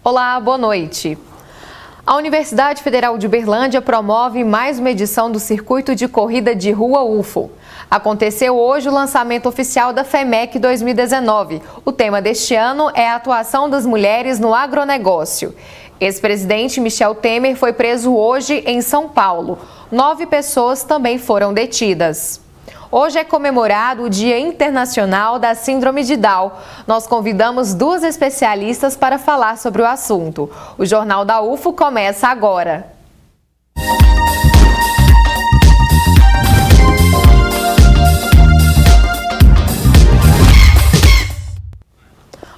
Olá, boa noite. A Universidade Federal de Uberlândia promove mais uma edição do Circuito de Corrida de Rua UFO. Aconteceu hoje o lançamento oficial da FEMEC 2019. O tema deste ano é a atuação das mulheres no agronegócio. Ex-presidente Michel Temer foi preso hoje em São Paulo. 9 pessoas também foram detidas. Hoje é comemorado o Dia Internacional da Síndrome de Down. Nós convidamos 2 especialistas para falar sobre o assunto. O Jornal da UFO começa agora.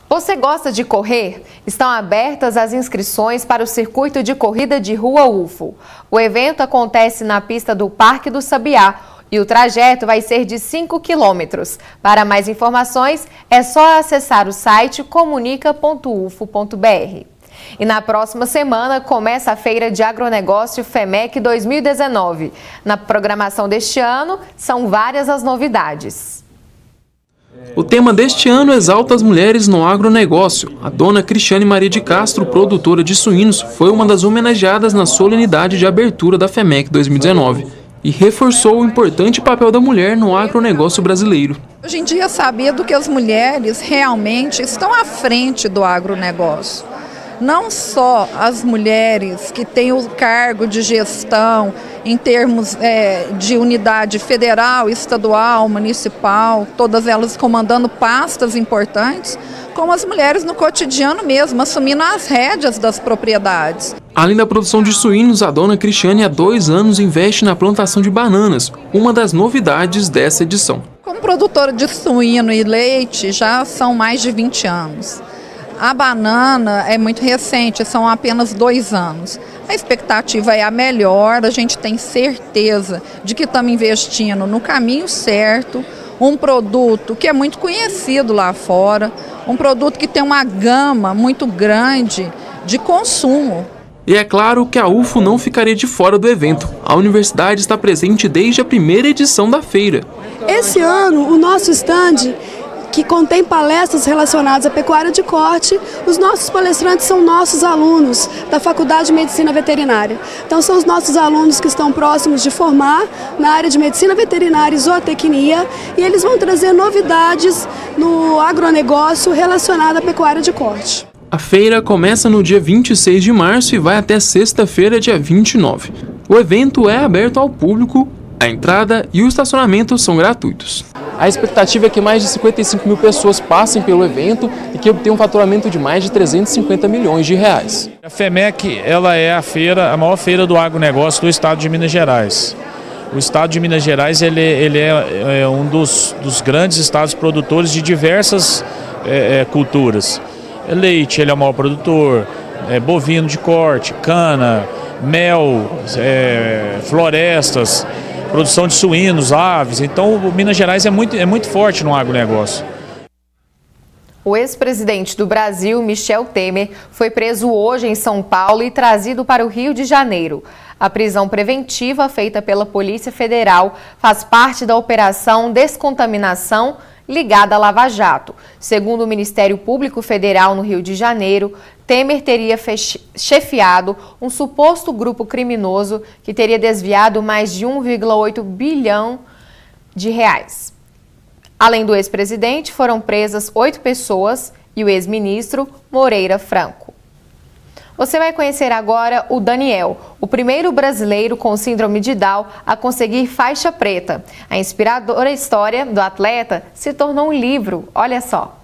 Você gosta de correr? Estão abertas as inscrições para o Circuito de Corrida de Rua UFO. O evento acontece na pista do Parque do Sabiá e o trajeto vai ser de 5 quilômetros. Para mais informações, é só acessar o site comunica.ufo.br. E na próxima semana começa a Feira de Agronegócio FEMEC 2019. Na programação deste ano, são várias as novidades. O tema deste ano exalta as mulheres no agronegócio. A dona Cristiane Maria de Castro, produtora de suínos, foi uma das homenageadas na solenidade de abertura da FEMEC 2019 e reforçou o importante papel da mulher no agronegócio brasileiro. Hoje em dia é sabido que as mulheres realmente estão à frente do agronegócio. Não só as mulheres que têm o cargo de gestão em termos de unidade federal, estadual, municipal, todas elas comandando pastas importantes, como as mulheres no cotidiano mesmo, assumindo as rédeas das propriedades. Além da produção de suínos, a dona Cristiane há 2 anos investe na plantação de bananas, uma das novidades dessa edição. Como produtora de suíno e leite, já são mais de 20 anos. A banana é muito recente, são apenas 2 anos. A expectativa é a melhor, a gente tem certeza de que estamos investindo no caminho certo, um produto que é muito conhecido lá fora, um produto que tem uma gama muito grande de consumo. E é claro que a UFO não ficaria de fora do evento. A universidade está presente desde a primeira edição da feira. Esse ano, o nosso stand, que contém palestras relacionadas à pecuária de corte, os nossos palestrantes são nossos alunos da Faculdade de Medicina Veterinária. Então são os nossos alunos que estão próximos de formar na área de Medicina Veterinária e Zootecnia, e eles vão trazer novidades no agronegócio relacionado à pecuária de corte. A feira começa no dia 26 de março e vai até sexta-feira, dia 29. O evento é aberto ao público, a entrada e o estacionamento são gratuitos. A expectativa é que mais de 55 mil pessoas passem pelo evento e que obtenham um faturamento de mais de 350 milhões de reais. A FEMEC ela é a maior feira do agronegócio do estado de Minas Gerais. O estado de Minas Gerais ele é um dos grandes estados produtores de diversas culturas. Leite, ele é o maior produtor, bovino de corte, cana, mel, florestas, produção de suínos, aves. Então, o Minas Gerais é muito forte no agronegócio. O ex-presidente do Brasil, Michel Temer, foi preso hoje em São Paulo e trazido para o Rio de Janeiro. A prisão preventiva feita pela Polícia Federal faz parte da Operação Descontaminação ligada à Lava Jato. Segundo o Ministério Público Federal no Rio de Janeiro, Temer teria chefiado um suposto grupo criminoso que teria desviado mais de 1,8 bilhão de reais. Além do ex-presidente, foram presas 8 pessoas e o ex-ministro Moreira Franco. Você vai conhecer agora o Daniel, o primeiro brasileiro com síndrome de Down a conseguir faixa preta. A inspiradora história do atleta se tornou um livro, olha só.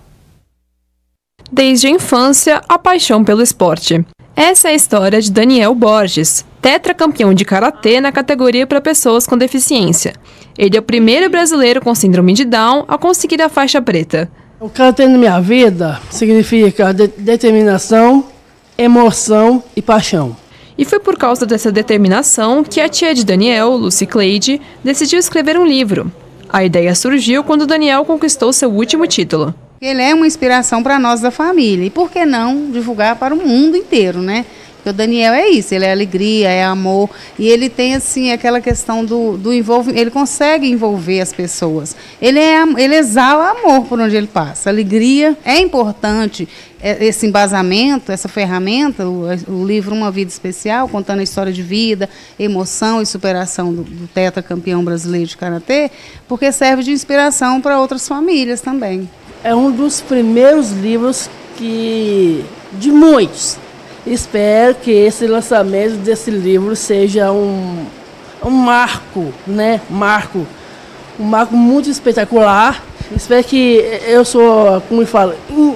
Desde a infância, a paixão pelo esporte. Essa é a história de Daniel Borges, tetracampeão de karatê na categoria para pessoas com deficiência. Ele é o primeiro brasileiro com síndrome de Down a conseguir a faixa preta. O karatê na minha vida significa determinação, emoção e paixão. E foi por causa dessa determinação que a tia de Daniel, Lucy Cleide, decidiu escrever um livro. A ideia surgiu quando Daniel conquistou seu último título. Ele é uma inspiração para nós da família. E por que não divulgar para o mundo inteiro, né? Porque o Daniel é isso, ele é alegria, é amor, e ele tem, assim, aquela questão do envolvimento, ele consegue envolver as pessoas. Ele exala amor por onde ele passa, alegria. É importante esse embasamento, essa ferramenta, o livro Uma Vida Especial, contando a história de vida, emoção e superação do tetracampeão brasileiro de karatê, porque serve de inspiração para outras famílias também. É um dos primeiros livros de muitos. Espero que esse lançamento desse livro seja um marco, né? Um marco muito espetacular. Espero que eu sou, como eu falo,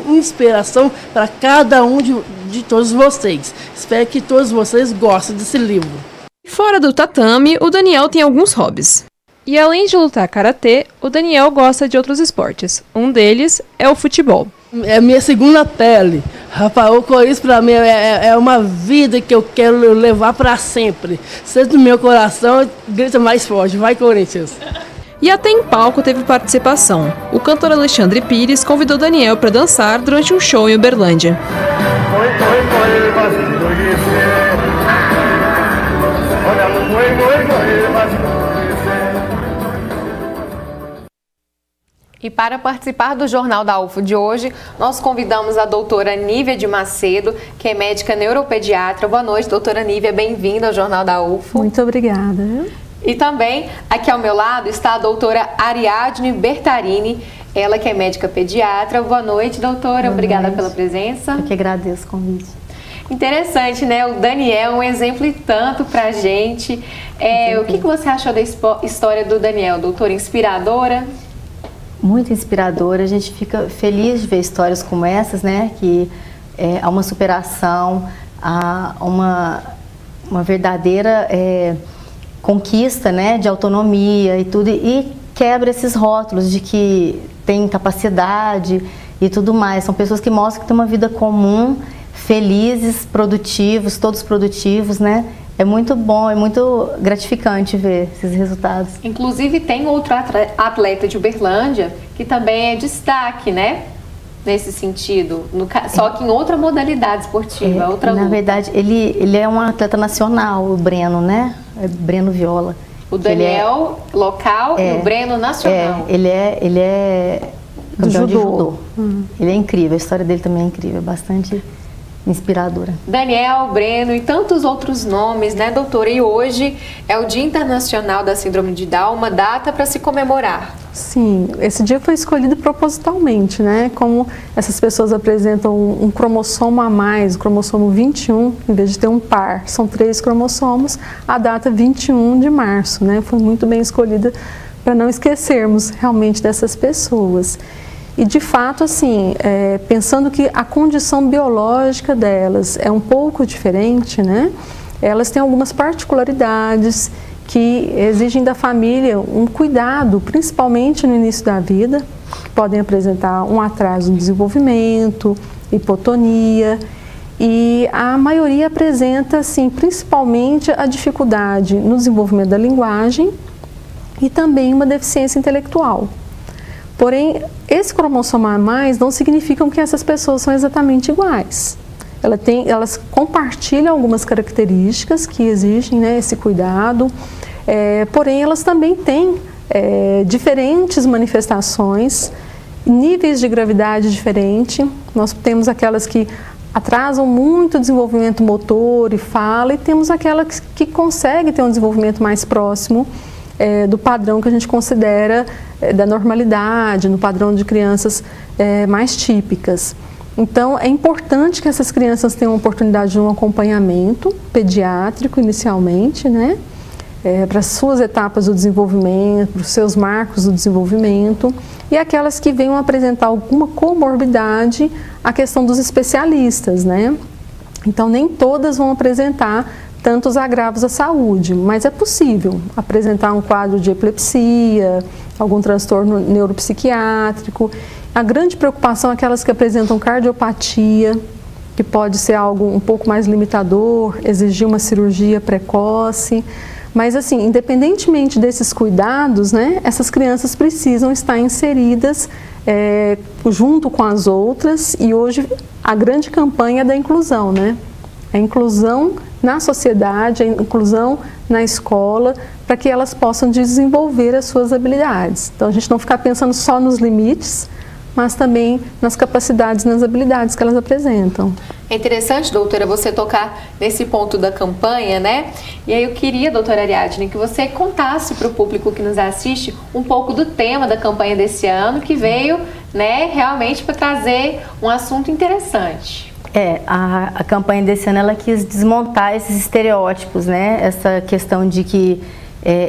inspiração para cada um de todos vocês. Espero que todos vocês gostem desse livro. Fora do tatame, o Daniel tem alguns hobbies. E além de lutar karatê, o Daniel gosta de outros esportes. Um deles é o futebol. É minha segunda pele. Rapaz, o Corinthians para mim é uma vida que eu quero levar para sempre. Sempre no meu coração, grita mais forte. Vai, Corinthians! E até em palco teve participação. O cantor Alexandre Pires convidou Daniel para dançar durante um show em Uberlândia. E para participar do Jornal da UFO de hoje, nós convidamos a doutora Nívia de Macedo, que é médica neuropediatra. Boa noite, doutora Nívia, bem-vinda ao Jornal da UFO. Muito obrigada. E também, aqui ao meu lado, está a doutora Ariadne Bertarini, ela que é médica pediatra. Boa noite, doutora. Obrigada pela presença. Eu que agradeço o convite. Interessante, né? O Daniel é um exemplo e tanto pra gente. O que você achou da história do Daniel, doutora? Inspiradora? Muito inspiradora. A gente fica feliz de ver histórias como essas, né? Que há uma superação, há uma verdadeira conquista, né? De autonomia e tudo. E quebra esses rótulos de que tem capacidade e tudo mais. São pessoas que mostram que tem uma vida comum, felizes, produtivos, todos produtivos, né? É muito bom, é muito gratificante ver esses resultados. Inclusive tem outro atleta de Uberlândia que também é destaque, né? Nesse sentido, só que em outra modalidade esportiva, outra luta. Na verdade, ele é um atleta nacional, o Breno, né? É Breno Viola. O Daniel local e o Breno nacional. Ele é campeão de judô. Ele é incrível, a história dele também é incrível, bastante inspiradora. Daniel, Breno e tantos outros nomes, né, doutora? E hoje é o Dia Internacional da Síndrome de Down, uma data para se comemorar. Sim, esse dia foi escolhido propositalmente, né? Como essas pessoas apresentam um cromossomo a mais, o cromossomo 21, em vez de ter um par, são 3 cromossomos, a data 21 de março, né? Foi muito bem escolhida para não esquecermos realmente dessas pessoas. E, de fato, assim, pensando que a condição biológica delas é um pouco diferente, né? Elas têm algumas particularidades que exigem da família um cuidado, principalmente no início da vida, que podem apresentar um atraso no desenvolvimento, hipotonia, e a maioria apresenta, assim, principalmente a dificuldade no desenvolvimento da linguagem e também uma deficiência intelectual. Porém, esse cromossomo a mais não significa que essas pessoas são exatamente iguais. Elas compartilham algumas características que exigem, né, esse cuidado, porém elas também têm diferentes manifestações, níveis de gravidade diferentes. Nós temos aquelas que atrasam muito o desenvolvimento motor e fala, e temos aquelas que conseguem ter um desenvolvimento mais próximo do padrão que a gente considera da normalidade, no padrão de crianças mais típicas. Então, é importante que essas crianças tenham a oportunidade de um acompanhamento pediátrico inicialmente, né? Para as suas etapas do desenvolvimento, para os seus marcos do desenvolvimento, e aquelas que venham apresentar alguma comorbidade, a questão dos especialistas, né? Então, nem todas vão apresentar tantos agravos à saúde, mas é possível apresentar um quadro de epilepsia, algum transtorno neuropsiquiátrico. A grande preocupação é aquelas que apresentam cardiopatia, que pode ser algo um pouco mais limitador, exigir uma cirurgia precoce. Mas, assim, independentemente desses cuidados, né, essas crianças precisam estar inseridas junto com as outras, e hoje a grande campanha é da inclusão, né? a inclusão na sociedade, a inclusão na escola, para que elas possam desenvolver as suas habilidades. Então, a gente não ficar pensando só nos limites, mas também nas capacidades, nas habilidades que elas apresentam. É interessante, doutora, você tocar nesse ponto da campanha, né? E aí eu queria, doutora Ariadne, que você contasse para o público que nos assiste um pouco do tema da campanha desse ano, que veio, né, realmente para trazer um assunto interessante. A campanha desse ano, ela quis desmontar esses estereótipos, né? Essa questão de que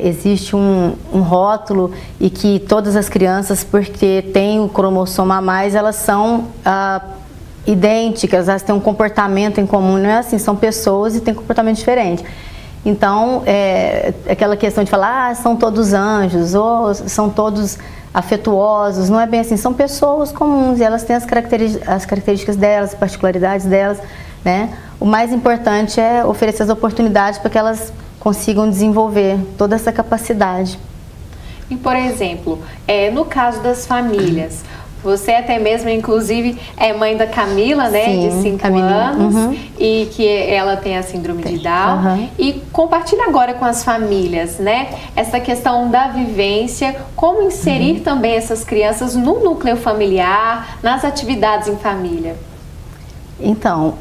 existe um rótulo e que todas as crianças, porque têm o cromossomo a mais, elas são idênticas, elas têm um comportamento em comum. Não é assim, são pessoas e têm comportamento diferente. Então, aquela questão de falar, são todos anjos, ou são todos afetuosos, não é bem assim, são pessoas comuns e elas têm as características delas, as particularidades delas, né? O mais importante é oferecer as oportunidades para que elas consigam desenvolver toda essa capacidade. E, por exemplo, no caso das famílias, você até mesmo, inclusive, é mãe da Camila, né? Sim, de 5 anos, e que ela tem a síndrome de Down. E compartilha agora com as famílias, né? Essa questão da vivência, como inserir também essas crianças no núcleo familiar, nas atividades em família. Então,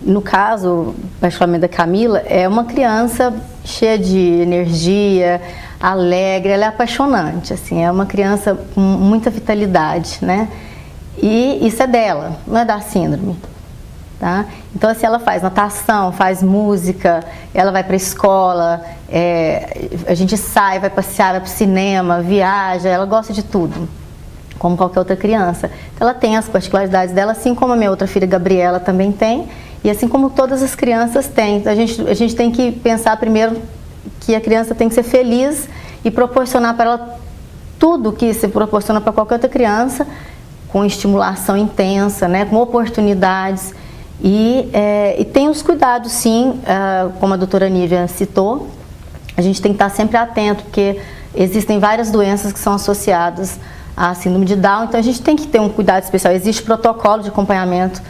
no caso, particularmente da Camila, é uma criança cheia de energia, alegre, ela é apaixonante, assim, é uma criança com muita vitalidade, né? E isso é dela, não é da síndrome, tá? Então, assim, ela faz natação, faz música, ela vai para a escola, a gente sai, vai passear, vai para o cinema, viaja, ela gosta de tudo, como qualquer outra criança. Ela tem as particularidades dela, assim como a minha outra filha, Gabriela, também tem, e assim como todas as crianças têm. Então, a gente tem que pensar primeiro que a criança tem que ser feliz e proporcionar para ela tudo que se proporciona para qualquer outra criança, com estimulação intensa, né, com oportunidades. E tem os cuidados, sim, como a doutora Nívia citou, a gente tem que estar sempre atento, porque existem várias doenças que são associadas à síndrome de Down, então a gente tem que ter um cuidado especial. Existe protocolo de acompanhamento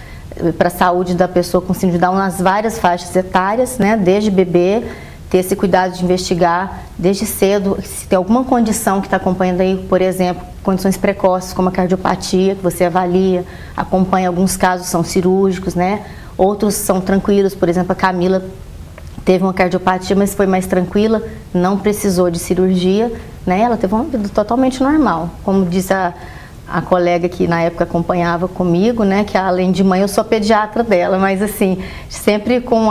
para a saúde da pessoa com síndrome de Down nas várias faixas etárias, né, desde bebê, ter esse cuidado de investigar desde cedo, se tem alguma condição que está acompanhando aí, por exemplo, condições precoces, como a cardiopatia, que você avalia, acompanha, alguns casos são cirúrgicos, né? Outros são tranquilos, por exemplo, a Camila teve uma cardiopatia, mas foi mais tranquila, não precisou de cirurgia, né? Ela teve uma vida totalmente normal, como diz a colega que na época acompanhava comigo, né, que além de mãe eu sou pediatra dela, mas assim, sempre com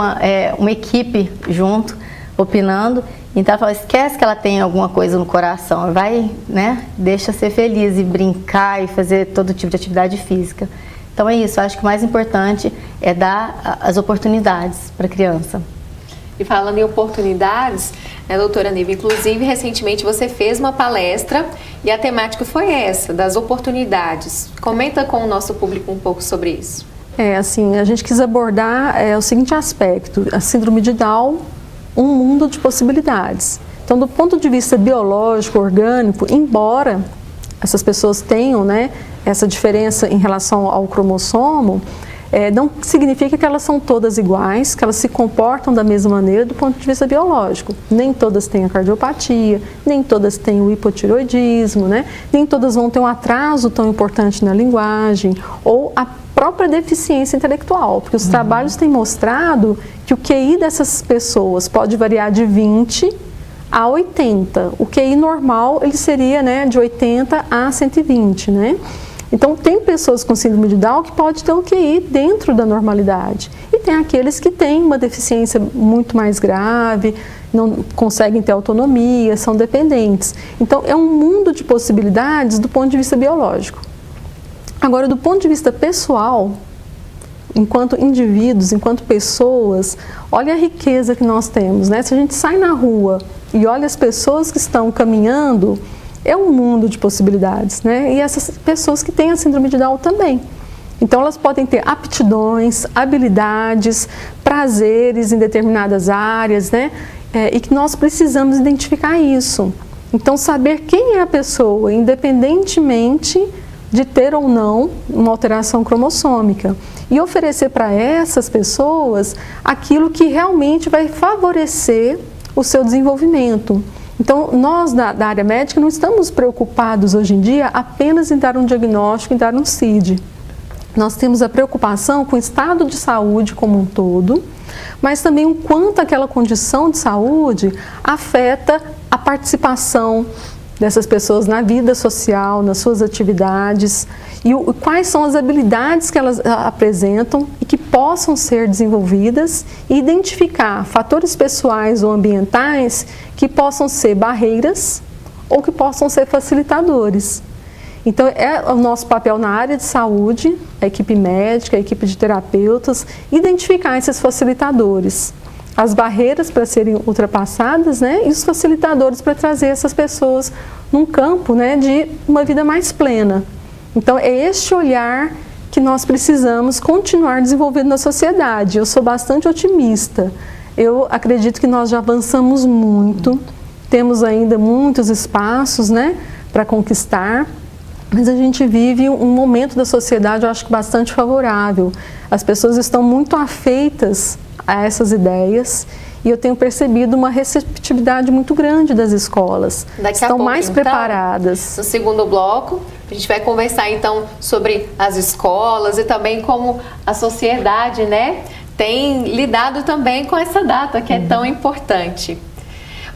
uma equipe junto, opinando. Então ela fala, esquece que ela tem alguma coisa no coração, vai, né, deixa ser feliz e brincar e fazer todo tipo de atividade física. Então é isso, acho que o mais importante é dar as oportunidades para a criança. E falando em oportunidades, né, doutora Nívia, inclusive recentemente você fez uma palestra e a temática foi essa, das oportunidades. Comenta com o nosso público um pouco sobre isso. Assim, a gente quis abordar o seguinte aspecto, a síndrome de Down, um mundo de possibilidades. Então, do ponto de vista biológico, orgânico, embora essas pessoas tenham, né, essa diferença em relação ao cromossomo, não significa que elas são todas iguais, que elas se comportam da mesma maneira do ponto de vista biológico. Nem todas têm a cardiopatia, nem todas têm o hipotireoidismo, né? Nem todas vão ter um atraso tão importante na linguagem ou a própria deficiência intelectual, porque os trabalhos têm mostrado que o QI dessas pessoas pode variar de 20 a 80. O QI normal ele seria, né, de 80 a 120, né? Então, tem pessoas com síndrome de Down que pode ter um QI dentro da normalidade. E tem aqueles que têm uma deficiência muito mais grave, não conseguem ter autonomia, são dependentes. Então, é um mundo de possibilidades do ponto de vista biológico. Agora, do ponto de vista pessoal, enquanto indivíduos, enquanto pessoas, olha a riqueza que nós temos, né? Se a gente sai na rua e olha as pessoas que estão caminhando, é um mundo de possibilidades, né? E essas pessoas que têm a síndrome de Down também. Então, elas podem ter aptidões, habilidades, prazeres em determinadas áreas, né? E que nós precisamos identificar isso. Então, saber quem é a pessoa, independentemente de ter ou não uma alteração cromossômica e oferecer para essas pessoas aquilo que realmente vai favorecer o seu desenvolvimento. Então, nós da área médica não estamos preocupados hoje em dia apenas em dar um diagnóstico, em dar um CID. Nós temos a preocupação com o estado de saúde como um todo, mas também o quanto aquela condição de saúde afeta a participação dessas pessoas na vida social, nas suas atividades, e quais são as habilidades que elas apresentam e que possam ser desenvolvidas, e identificar fatores pessoais ou ambientais que possam ser barreiras ou que possam ser facilitadores. Então, é o nosso papel na área de saúde, a equipe médica, a equipe de terapeutas, identificar esses facilitadores, as barreiras para serem ultrapassadas, né, e os facilitadores para trazer essas pessoas num campo, né, de uma vida mais plena. Então, é este olhar que nós precisamos continuar desenvolvendo na sociedade. Eu sou bastante otimista. Eu acredito que nós já avançamos muito, temos ainda muitos espaços, né, para conquistar, mas a gente vive um momento da sociedade, eu acho que bastante favorável. As pessoas estão muito afeitas a essas ideias e eu tenho percebido uma receptividade muito grande das escolas. Estão mais preparadas. No segundo bloco, a gente vai conversar então sobre as escolas e também como a sociedade, né, tem lidado também com essa data que é tão importante.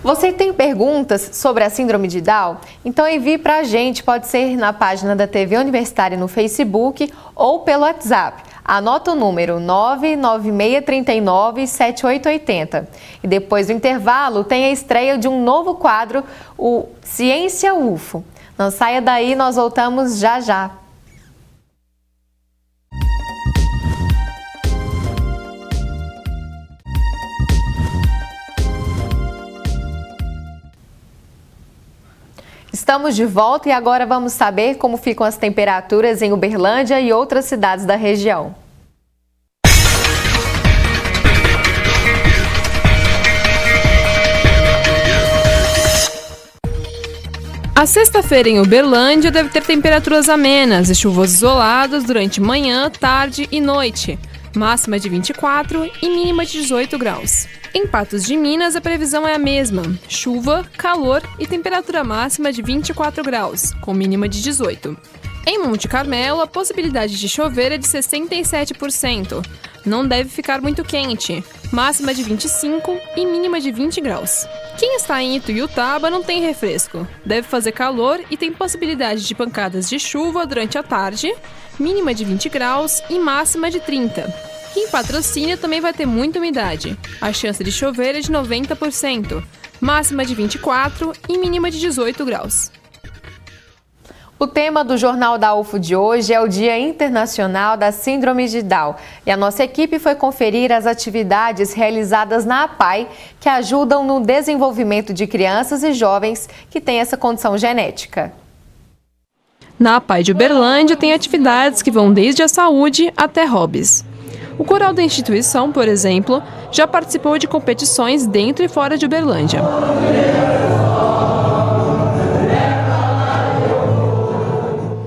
Você tem perguntas sobre a síndrome de Down? Então envie para a gente, pode ser na página da TV Universitária no Facebook ou pelo WhatsApp. Anota o número 996397880. E depois do intervalo tem a estreia de um novo quadro, o Ciência UFO. Não saia daí, nós voltamos já já. Estamos de volta e agora vamos saber como ficam as temperaturas em Uberlândia e outras cidades da região. A sexta-feira em Uberlândia deve ter temperaturas amenas e chuvas isoladas durante manhã, tarde e noite. Máxima de 24 e mínima de 18 graus. Em Patos de Minas, a previsão é a mesma: chuva, calor e temperatura máxima de 24 graus, com mínima de 18. Em Monte Carmelo, a possibilidade de chover é de 67%. Não deve ficar muito quente, máxima de 25 e mínima de 20 graus. Quem está em Ituiutaba não tem refresco. Deve fazer calor e tem possibilidade de pancadas de chuva durante a tarde, mínima de 20 graus e máxima de 30. Em Patrocínio também vai ter muita umidade. A chance de chover é de 90%, máxima de 24 e mínima de 18 graus. O tema do Jornal da UFO de hoje é o Dia Internacional da Síndrome de Down. E a nossa equipe foi conferir as atividades realizadas na APAI que ajudam no desenvolvimento de crianças e jovens que têm essa condição genética. Na APAI de Uberlândia tem atividades que vão desde a saúde até hobbies. O coral da instituição, por exemplo, já participou de competições dentro e fora de Uberlândia.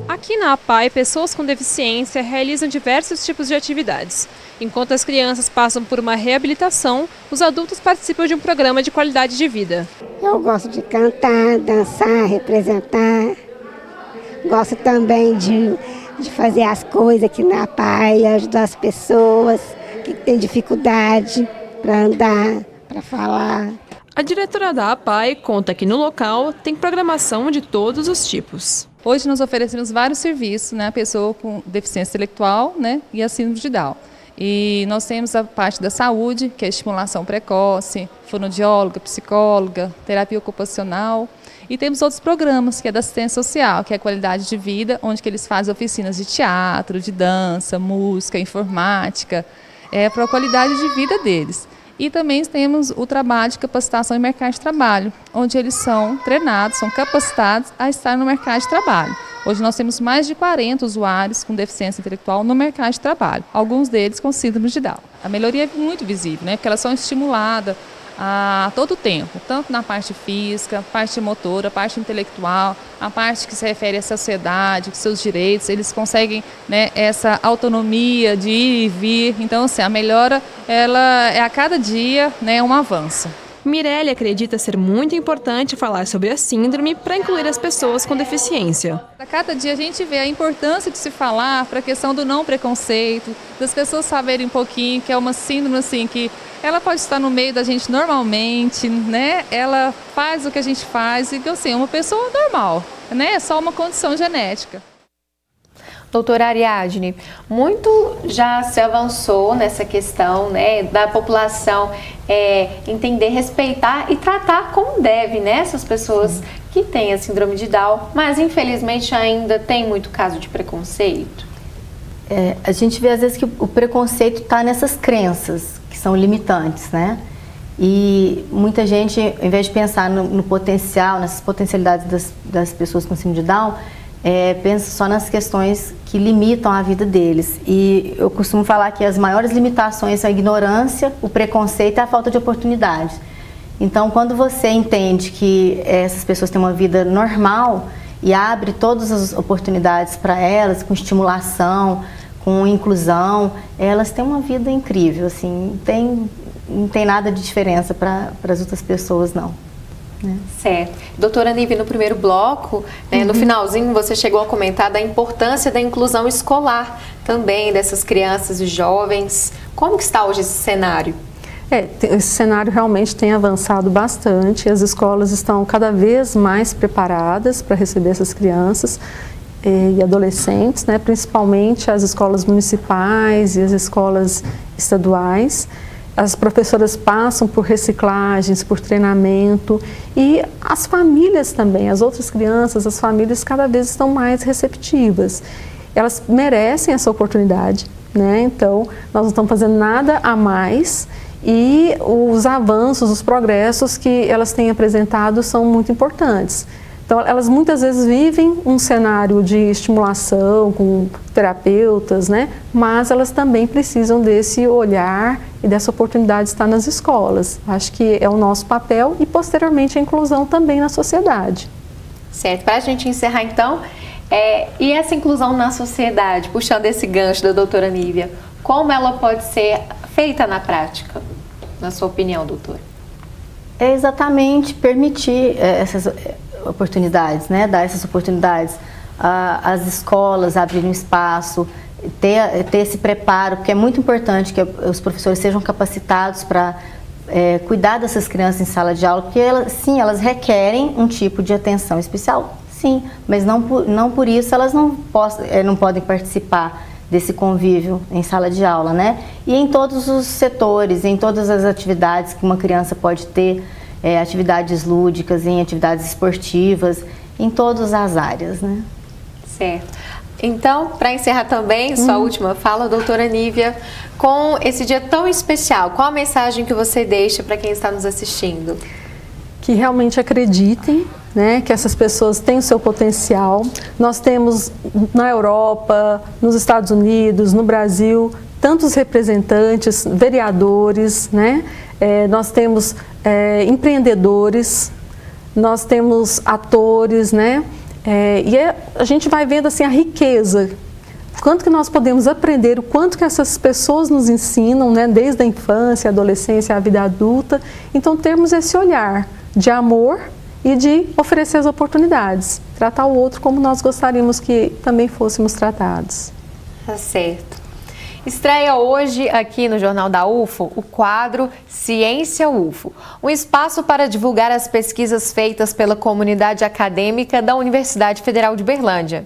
Aqui na APAI, pessoas com deficiência realizam diversos tipos de atividades. Enquanto as crianças passam por uma reabilitação, os adultos participam de um programa de qualidade de vida. Eu gosto de cantar, dançar, representar. Gosto também de fazer as coisas aqui na APAI, ajudar as pessoas que têm dificuldade para andar, para falar. A diretora da APAI conta que no local tem programação de todos os tipos. Hoje nós oferecemos vários serviços, né, a pessoa com deficiência intelectual, né, e a síndrome de Down. E nós temos a parte da saúde, que é estimulação precoce, fonoaudióloga, psicóloga, terapia ocupacional. E temos outros programas, que é da assistência social, que é a qualidade de vida, onde que eles fazem oficinas de teatro, de dança, música, informática, para a qualidade de vida deles. E também temos o trabalho de capacitação em mercado de trabalho, onde eles são treinados, são capacitados a estar no mercado de trabalho. Hoje nós temos mais de 40 usuários com deficiência intelectual no mercado de trabalho, alguns deles com síndrome de Down. A melhoria é muito visível, né, porque elas são estimuladas a todo tempo, tanto na parte física, parte motora, parte intelectual, a parte que se refere à sociedade, seus direitos, eles conseguem, né, essa autonomia de ir e vir. Então, assim, a melhora, ela é a cada dia, né, um avanço. Mirelle acredita ser muito importante falar sobre a síndrome para incluir as pessoas com deficiência. A cada dia a gente vê a importância de se falar para a questão do não preconceito, das pessoas saberem um pouquinho que é uma síndrome assim que ela pode estar no meio da gente normalmente, né? Ela faz o que a gente faz e assim, é uma pessoa normal, né? É só uma condição genética. Doutora Ariadne, muito já se avançou nessa questão, né, da população entender, respeitar e tratar como deve, né, essas pessoas que têm a síndrome de Down, mas infelizmente ainda tem muito caso de preconceito. A gente vê às vezes que o preconceito está nessas crenças que são limitantes, né? E muita gente, ao invés de pensar no potencial, nessas potencialidades das pessoas com síndrome de Down, pensa só nas questões que limitam a vida deles. E eu costumo falar que as maiores limitações são a ignorância, o preconceito e a falta de oportunidade. Então, quando você entende que essas pessoas têm uma vida normal e abre todas as oportunidades para elas, com estimulação, com inclusão, elas têm uma vida incrível, assim, não tem nada de diferença para as outras pessoas, não. Certo. Doutora Nívia, no primeiro bloco, né, no finalzinho, você chegou a comentar da importância da inclusão escolar também dessas crianças e jovens. Como que está hoje esse cenário? Esse cenário realmente tem avançado bastante. As escolas estão cada vez mais preparadas para receber essas crianças e adolescentes, né, principalmente as escolas municipais e as escolas estaduais. As professoras passam por reciclagens, por treinamento e as famílias também, as outras crianças, as famílias cada vez estão mais receptivas. Elas merecem essa oportunidade, né? Então, nós não estamos fazendo nada a mais e os avanços, os progressos que elas têm apresentado são muito importantes. Então, elas muitas vezes vivem um cenário de estimulação com terapeutas, né? Mas elas também precisam desse olhar e dessa oportunidade de estar nas escolas. Acho que é o nosso papel e, posteriormente, a inclusão também na sociedade. Certo. Para a gente encerrar, então, e essa inclusão na sociedade, puxando esse gancho da doutora Nívia, como ela pode ser feita na prática, na sua opinião, doutora? É exatamente permitir essas oportunidades, né? Dar essas oportunidades às escolas, abrir um espaço, ter esse preparo, porque é muito importante que os professores sejam capacitados para cuidar dessas crianças em sala de aula, porque elas requerem um tipo de atenção especial, sim, mas não por isso elas não podem participar desse convívio em sala de aula, né? E em todos os setores, em todas as atividades que uma criança pode ter, atividades lúdicas, em atividades esportivas, em todas as áreas, né? Certo. Então, para encerrar também, sua última fala, doutora Nívia, com esse dia tão especial, qual a mensagem que você deixa para quem está nos assistindo? Que realmente acreditem, né, que essas pessoas têm o seu potencial. Nós temos na Europa, nos Estados Unidos, no Brasil, tantos representantes, vereadores, né? Nós temos empreendedores, nós temos atores, né? A gente vai vendo assim a riqueza, quanto que nós podemos aprender, o quanto que essas pessoas nos ensinam, né? Desde a infância, a adolescência, a vida adulta. Então, termos esse olhar de amor e de oferecer as oportunidades, tratar o outro como nós gostaríamos que também fôssemos tratados. Tá certo. Estreia hoje aqui no Jornal da UFO o quadro Ciência UFO, um espaço para divulgar as pesquisas feitas pela comunidade acadêmica da Universidade Federal de Berlândia.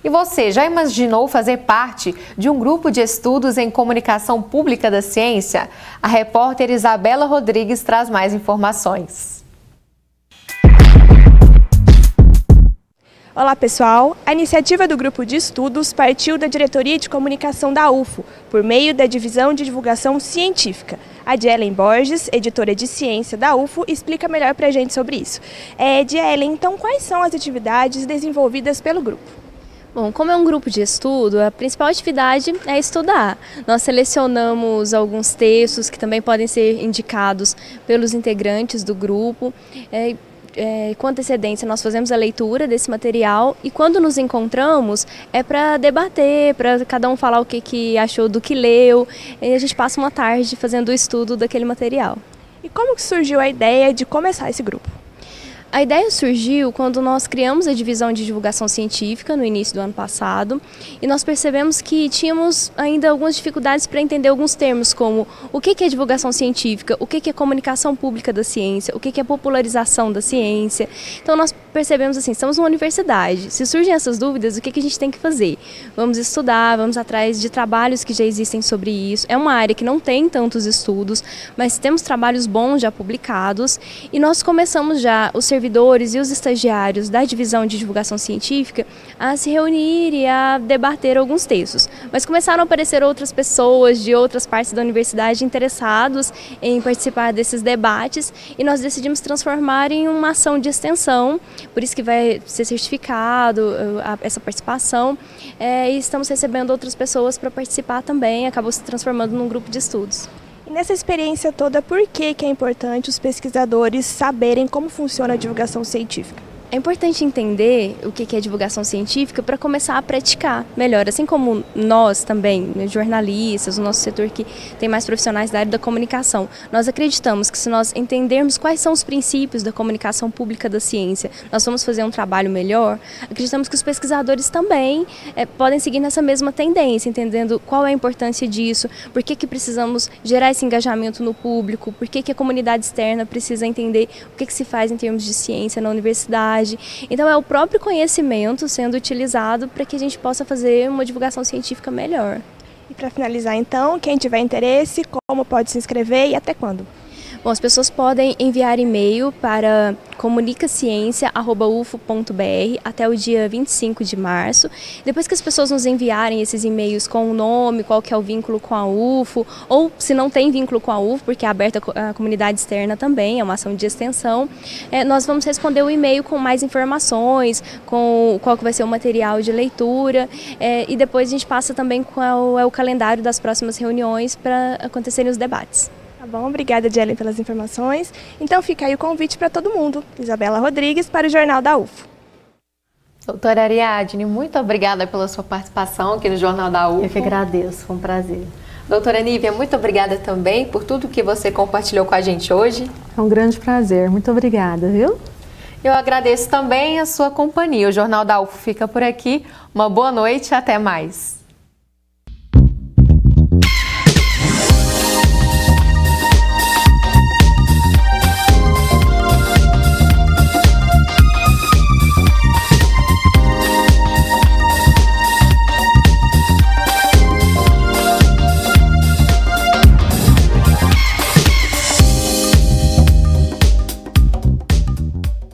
E você já imaginou fazer parte de um grupo de estudos em comunicação pública da ciência? A repórter Isabela Rodrigues traz mais informações. Olá pessoal, a iniciativa do Grupo de Estudos partiu da Diretoria de Comunicação da UFO, por meio da Divisão de Divulgação Científica. A Dielen Borges, editora de Ciência da UFO, explica melhor para a gente sobre isso. Dielen, então quais são as atividades desenvolvidas pelo grupo? Bom, como é um grupo de estudo, a principal atividade é estudar. Nós selecionamos alguns textos que também podem ser indicados pelos integrantes do grupo. Com antecedência nós fazemos a leitura desse material e quando nos encontramos é para debater, para cada um falar o que achou do que leu, e a gente passa uma tarde fazendo o estudo daquele material. E como que surgiu a ideia de começar esse grupo? A ideia surgiu quando nós criamos a divisão de divulgação científica no início do ano passado e nós percebemos que tínhamos ainda algumas dificuldades para entender alguns termos como o que é divulgação científica, o que é comunicação pública da ciência, o que é popularização da ciência. Então nós percebemos assim, estamos numa universidade, se surgem essas dúvidas, o que a gente tem que fazer? Vamos estudar, vamos atrás de trabalhos que já existem sobre isso. É uma área que não tem tantos estudos, mas temos trabalhos bons já publicados e nós começamos já os servidores e os estagiários da divisão de divulgação científica a se reunir e a debater alguns textos. Mas começaram a aparecer outras pessoas de outras partes da universidade interessados em participar desses debates e nós decidimos transformar em uma ação de extensão, por isso que vai ser certificado essa participação e estamos recebendo outras pessoas para participar também, acabou se transformando num grupo de estudos. Nessa experiência toda, por que é importante os pesquisadores saberem como funciona a divulgação científica? É importante entender o que é divulgação científica para começar a praticar melhor, assim como nós também, jornalistas, o nosso setor que tem mais profissionais da área da comunicação. Nós acreditamos que se nós entendermos quais são os princípios da comunicação pública da ciência, nós vamos fazer um trabalho melhor. Acreditamos que os pesquisadores também podem seguir nessa mesma tendência, entendendo qual é a importância disso, por que precisamos gerar esse engajamento no público, por que a comunidade externa precisa entender o que se faz em termos de ciência na universidade. Então é o próprio conhecimento sendo utilizado para que a gente possa fazer uma divulgação científica melhor. E para finalizar então, quem tiver interesse, como pode se inscrever e até quando? Bom, as pessoas podem enviar e-mail para comunicaciencia@ufo.br até o dia 25 de março. Depois que as pessoas nos enviarem esses e-mails com o nome, qual que é o vínculo com a UFO, ou se não tem vínculo com a UFO, porque é aberta à comunidade externa também, é uma ação de extensão, nós vamos responder o e-mail com mais informações, com qual que vai ser o material de leitura, e depois a gente passa também qual é o calendário das próximas reuniões para acontecerem os debates. Tá bom, obrigada, Jelen, pelas informações. Então fica aí o convite para todo mundo. Isabela Rodrigues para o Jornal da UFO. Doutora Ariadne, muito obrigada pela sua participação aqui no Jornal da UFO. Eu que agradeço, foi um prazer. Doutora Nívia, muito obrigada também por tudo que você compartilhou com a gente hoje. É um grande prazer, muito obrigada, viu? Eu agradeço também a sua companhia. O Jornal da UFO fica por aqui. Uma boa noite e até mais.